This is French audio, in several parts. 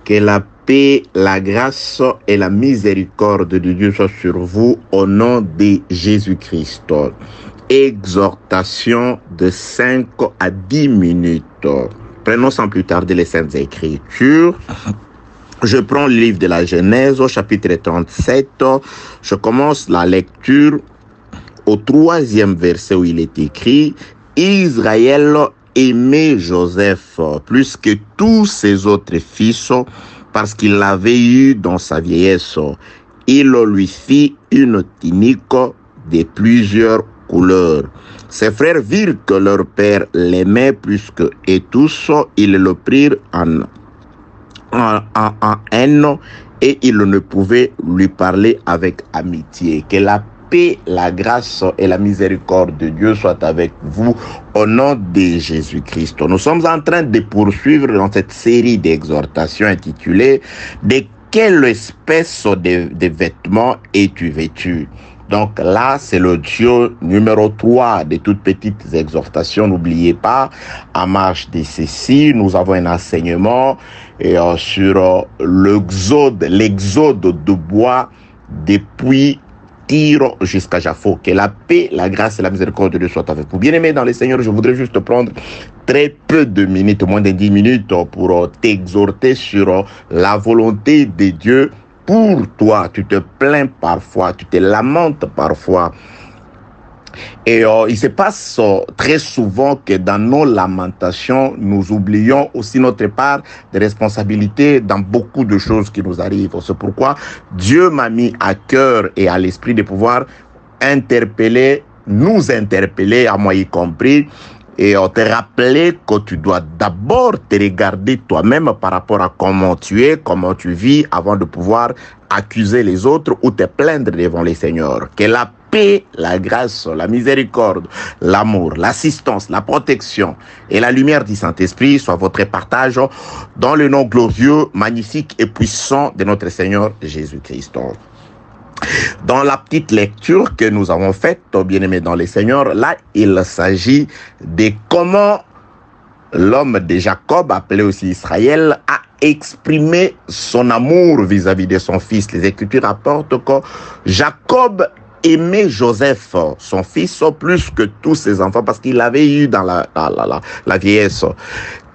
Que la paix, la grâce et la miséricorde de Dieu soient sur vous au nom de Jésus-Christ. Exhortation de 5 à 10 minutes. Prenons sans plus tarder les Saintes Écritures. Je prends le livre de la Genèse au chapitre 37. Je commence la lecture au 3e verset où il est écrit « Israël aimait Joseph plus que tous ses autres fils parce qu'il l'avait eu dans sa vieillesse. Il lui fit une tunique de plusieurs couleurs. Ses frères virent que leur père l'aimait plus que et tous, ils le prirent en haine et ils ne pouvaient lui parler avec amitié. Que la paix, la grâce et la miséricorde de Dieu soient avec vous au nom de Jésus-Christ. Nous sommes en train de poursuivre dans cette série d'exhortations intitulée « De quelle espèce de vêtements es-tu vêtu ?» Donc là, c'est le Dieu numéro 3 de toutes petites exhortations. N'oubliez pas, en marche de ceci, nous avons un enseignement sur l'exode de bois depuis Tyr jusqu'à Japhos. Que la paix, la grâce et la miséricorde de Dieu soient avec vous. Bien-aimés dans le Seigneur, je voudrais juste prendre très peu de minutes, moins de 10 minutes, pour t'exhorter sur la volonté de Dieu pour toi. Tu te plains parfois, tu te lamentes parfois. Et il se passe très souvent que dans nos lamentations, nous oublions aussi notre part de responsabilité dans beaucoup de choses qui nous arrivent. C'est pourquoi Dieu m'a mis à cœur et à l'esprit de pouvoir nous interpeller, à moi y compris, et te rappeler que tu dois d'abord te regarder toi-même par rapport à comment tu es, comment tu vis, avant de pouvoir accuser les autres ou te plaindre devant les seigneurs. Que la paix, la grâce, la miséricorde, l'amour, l'assistance, la protection et la lumière du Saint-Esprit soient votre partage dans le nom glorieux, magnifique et puissant de notre Seigneur Jésus-Christ. Dans la petite lecture que nous avons faite, bien-aimés dans les Seigneurs, là, il s'agit de comment l'homme de Jacob, appelé aussi Israël, a exprimé son amour vis-à-vis de son fils. Les Écritures rapportent que Jacob aimait Joseph, son fils, plus que tous ses enfants, parce qu'il l'avait eu dans la vieillesse.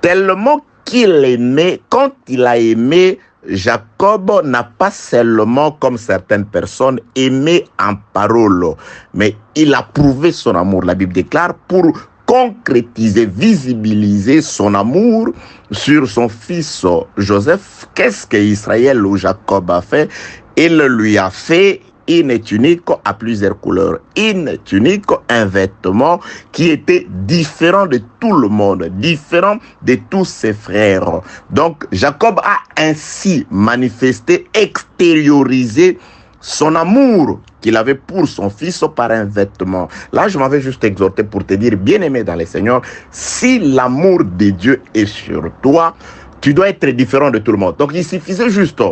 Tellement qu'il aimait, quand il a aimé, Jacob n'a pas seulement, comme certaines personnes, aimé en parole, mais il a prouvé son amour. La Bible déclare, pour concrétiser, visibiliser son amour sur son fils Joseph. Qu'est-ce que Israël ou Jacob a fait? Il lui a fait une tunique à plusieurs couleurs, une tunique, un vêtement qui était différent de tout le monde, différent de tous ses frères. Donc Jacob a ainsi manifesté, extériorisé son amour qu'il avait pour son fils par un vêtement. Là, je m'avais juste exhorté pour te dire, bien-aimé dans le Seigneur, si l'amour de Dieu est sur toi, tu dois être différent de tout le monde. Donc il suffisait juste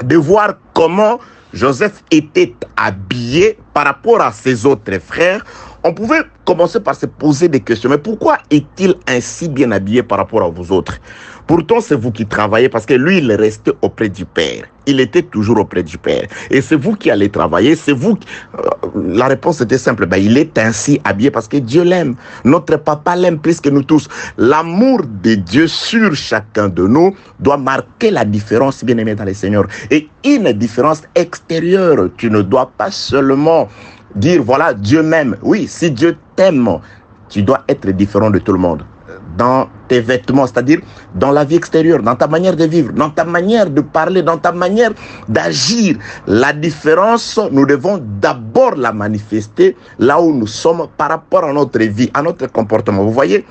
de voir comment Joseph était habillé par rapport à ses autres frères. On pouvait commencer par se poser des questions. Mais pourquoi est-il ainsi bien habillé par rapport à vous autres? Pourtant, c'est vous qui travaillez parce que lui, il restait auprès du Père. Il était toujours auprès du Père. Et c'est vous qui allez travailler. C'est vous qui... La réponse était simple. Il est ainsi habillé parce que Dieu l'aime. Notre papa l'aime plus que nous tous. L'amour de Dieu sur chacun de nous doit marquer la différence, bien aimé dans le Seigneur. Et une différence extérieure. Tu ne dois pas seulement dire, voilà, Dieu m'aime. Oui, si Dieu t'aime, tu dois être différent de tout le monde. Dans tes vêtements, c'est-à-dire dans la vie extérieure, dans ta manière de vivre, dans ta manière de parler, dans ta manière d'agir. La différence, nous devons d'abord la manifester là où nous sommes par rapport à notre vie, à notre comportement. Vous voyez,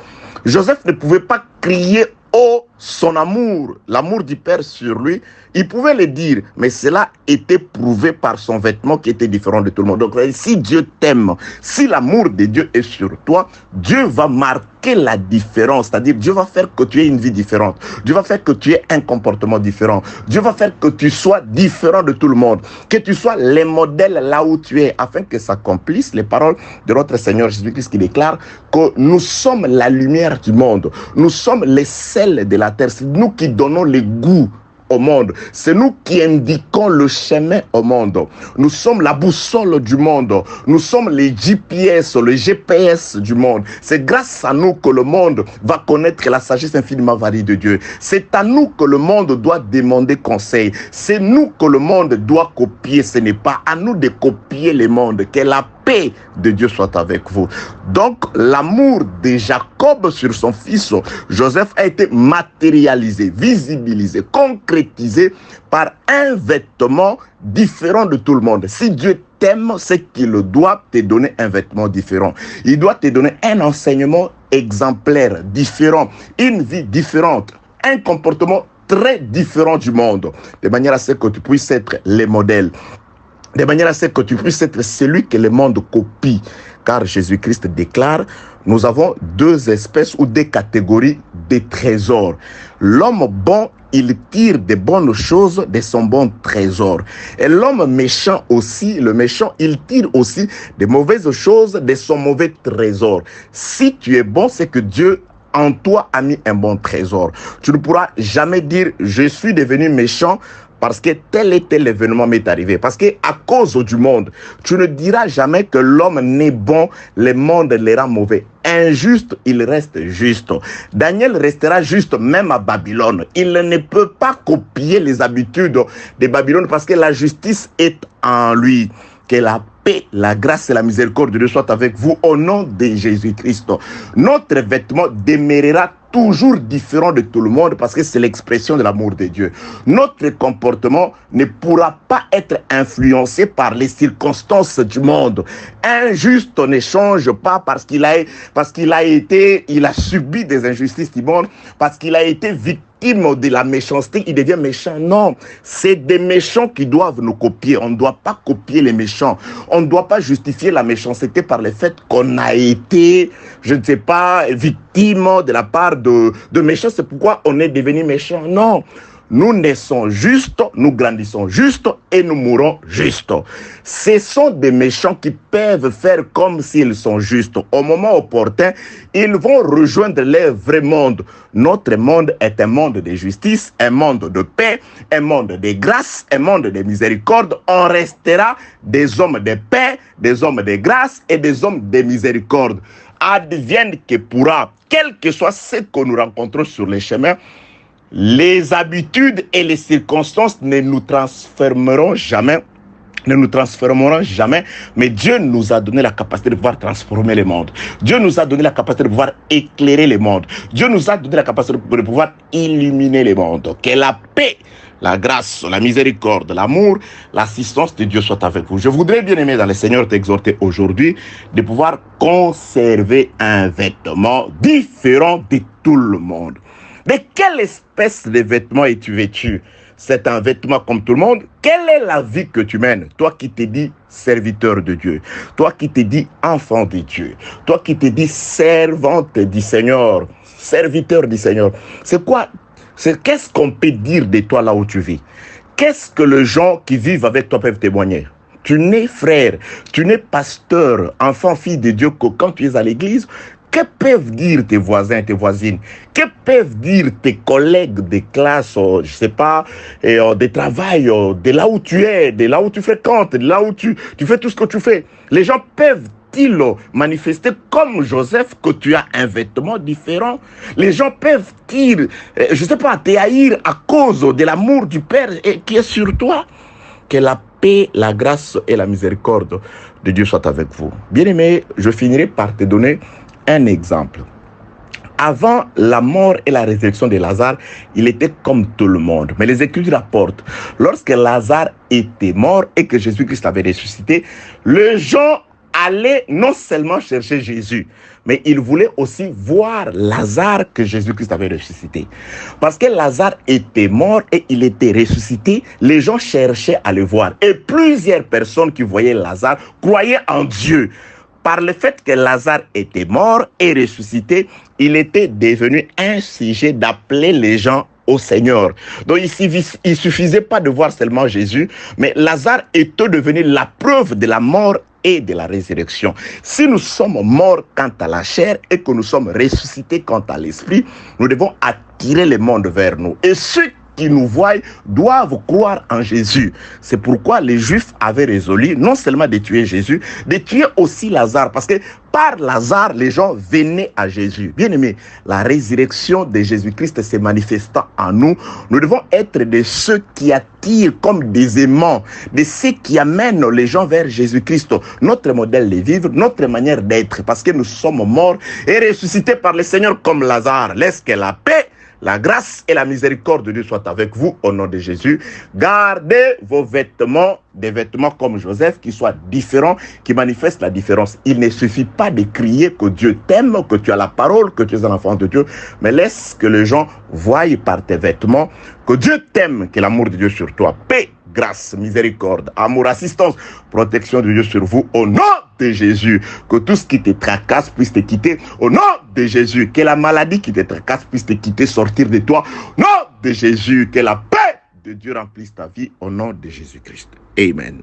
Joseph ne pouvait pas crier haut son amour, l'amour du Père sur lui. Il pouvait le dire, mais cela était prouvé par son vêtement qui était différent de tout le monde. Donc, si Dieu t'aime, si l'amour de Dieu est sur toi, Dieu va marquer la différence. C'est-à-dire, Dieu va faire que tu aies une vie différente. Dieu va faire que tu aies un comportement différent. Dieu va faire que tu sois différent de tout le monde. Que tu sois le modèle là où tu es, afin que s'accomplissent les paroles de notre Seigneur Jésus-Christ qui déclare que nous sommes la lumière du monde. Nous sommes les sels de la terre. C'est nous qui donnons le goût au monde. C'est nous qui indiquons le chemin au monde. Nous sommes la boussole du monde. Nous sommes les GPS, le GPS du monde. C'est grâce à nous que le monde va connaître la sagesse infiniment variée de Dieu. C'est à nous que le monde doit demander conseil. C'est nous que le monde doit copier. Ce n'est pas à nous de copier le monde. Que la paix de Dieu soit avec vous. Donc, l'amour de Jacob sur son fils Joseph a été matérialisé, visibilisé, concrétisé par un vêtement différent de tout le monde. Si Dieu t'aime, c'est qu'il doit te donner un vêtement différent. Il doit te donner un enseignement exemplaire, différent, une vie différente, un comportement très différent du monde, de manière à ce que tu puisses être les modèles, de manière à ce que tu puisses être celui que le monde copie. Car Jésus-Christ déclare, nous avons deux espèces ou deux catégories de trésors. L'homme bon, il tire des bonnes choses de son bon trésor. Et l'homme méchant aussi, le méchant, il tire aussi des mauvaises choses de son mauvais trésor. Si tu es bon, c'est que Dieu en toi a mis un bon trésor. Tu ne pourras jamais dire, je suis devenu méchant parce que tel et tel événement m'est arrivé. Parce que à cause du monde, tu ne diras jamais que l'homme n'est bon, le monde le rend mauvais. Injuste, il reste juste. Daniel restera juste même à Babylone. Il ne peut pas copier les habitudes de Babylone parce que la justice est en lui. Que la paix, la grâce et la miséricorde de Dieu soient avec vous au nom de Jésus-Christ. Notre vêtement demeurera toujours différent de tout le monde parce que c'est l'expression de l'amour de Dieu. Notre comportement ne pourra pas être influencé par les circonstances du monde. Un juste ne change pas parce qu'il a subi des injustices du monde, parce qu'il a été victime de la méchanceté, il devient méchant. Non, c'est des méchants qui doivent nous copier. On ne doit pas copier les méchants. On ne doit pas justifier la méchanceté par le fait qu'on a été, je ne sais pas, victime de la part de méchants. C'est pourquoi on est devenu méchant. Non. Nous naissons justes, nous grandissons justes et nous mourons justes. Ce sont des méchants qui peuvent faire comme s'ils sont justes. Au moment opportun, ils vont rejoindre leur vrai monde. Notre monde est un monde de justice, un monde de paix, un monde de grâce, un monde de miséricorde. On restera des hommes de paix, des hommes de grâce et des hommes de miséricorde. Advienne que pourra, quel que soit ce que nous rencontrons sur les chemins, les habitudes et les circonstances ne nous transformeront jamais, mais Dieu nous a donné la capacité de pouvoir transformer le monde. Dieu nous a donné la capacité de pouvoir éclairer le monde. Dieu nous a donné la capacité de pouvoir illuminer le monde. Que la paix, la grâce, la miséricorde, l'amour, l'assistance de Dieu soit avec vous. Je voudrais, bien aimé dans le Seigneur, t'exhorter aujourd'hui de pouvoir conserver un vêtement différent de tout le monde. De quelle espèce de vêtement es-tu vêtu? C'est un vêtement comme tout le monde. Quelle est la vie que tu mènes? Toi qui te dis serviteur de Dieu. Toi qui te dis enfant de Dieu. Toi qui te dis servante du Seigneur. Serviteur du Seigneur. C'est quoi? Qu'est-ce qu'on peut dire de toi là où tu vis? Qu'est-ce que les gens qui vivent avec toi peuvent témoigner? Tu n'es frère, tu n'es pasteur, enfant, fille de Dieu que quand tu es à l'église. Que peuvent dire tes voisins et tes voisines? Que peuvent dire tes collègues de classe, je ne sais pas, de travail, de là où tu es, de là où tu fréquentes, de là où tu fais tout ce que tu fais? Les gens peuvent-ils manifester comme Joseph que tu as un vêtement différent? Les gens peuvent-ils, je ne sais pas, te haïr à cause de l'amour du Père qui est sur toi? Que la paix, la grâce et la miséricorde de Dieu soient avec vous. Bien-aimé, je finirai par te donner un exemple. Avant la mort et la résurrection de Lazare, il était comme tout le monde. Mais les Écritures rapportent, lorsque Lazare était mort et que Jésus-Christ avait ressuscité, les gens allaient non seulement chercher Jésus, mais ils voulaient aussi voir Lazare que Jésus-Christ avait ressuscité. Parce que Lazare était mort et il était ressuscité, les gens cherchaient à le voir. Et plusieurs personnes qui voyaient Lazare croyaient en Dieu. Par le fait que Lazare était mort et ressuscité, il était devenu un sujet d'appeler les gens au Seigneur. Donc il suffisait pas de voir seulement Jésus, mais Lazare était devenu la preuve de la mort et de la résurrection. Si nous sommes morts quant à la chair et que nous sommes ressuscités quant à l'esprit, nous devons attirer le monde vers nous. Et ceux qui nous voient doivent croire en Jésus. C'est pourquoi les Juifs avaient résolu non seulement de tuer Jésus, de tuer aussi Lazare, parce que par Lazare, les gens venaient à Jésus. Bien aimé, la résurrection de Jésus-Christ se manifestant en nous, nous devons être de ceux qui attirent comme des aimants, de ceux qui amènent les gens vers Jésus-Christ, notre modèle de vivre, notre manière d'être, parce que nous sommes morts et ressuscités par le Seigneur comme Lazare. Laisse que la paix, la grâce et la miséricorde de Dieu soient avec vous au nom de Jésus. Gardez vos vêtements, des vêtements comme Joseph qui soient différents, qui manifestent la différence. Il ne suffit pas de crier que Dieu t'aime, que tu as la parole, que tu es un enfant de Dieu, mais laisse que les gens voient par tes vêtements que Dieu t'aime, que l'amour de Dieu sur toi, paix, grâce, miséricorde, amour, assistance, protection de Dieu sur vous au nom de Jésus. Que tout ce qui te tracasse puisse te quitter au nom de Jésus. Que la maladie qui te tracasse puisse te quitter, sortir de toi au nom de Jésus. Que la paix de Dieu remplisse ta vie au nom de Jésus-Christ. Amen.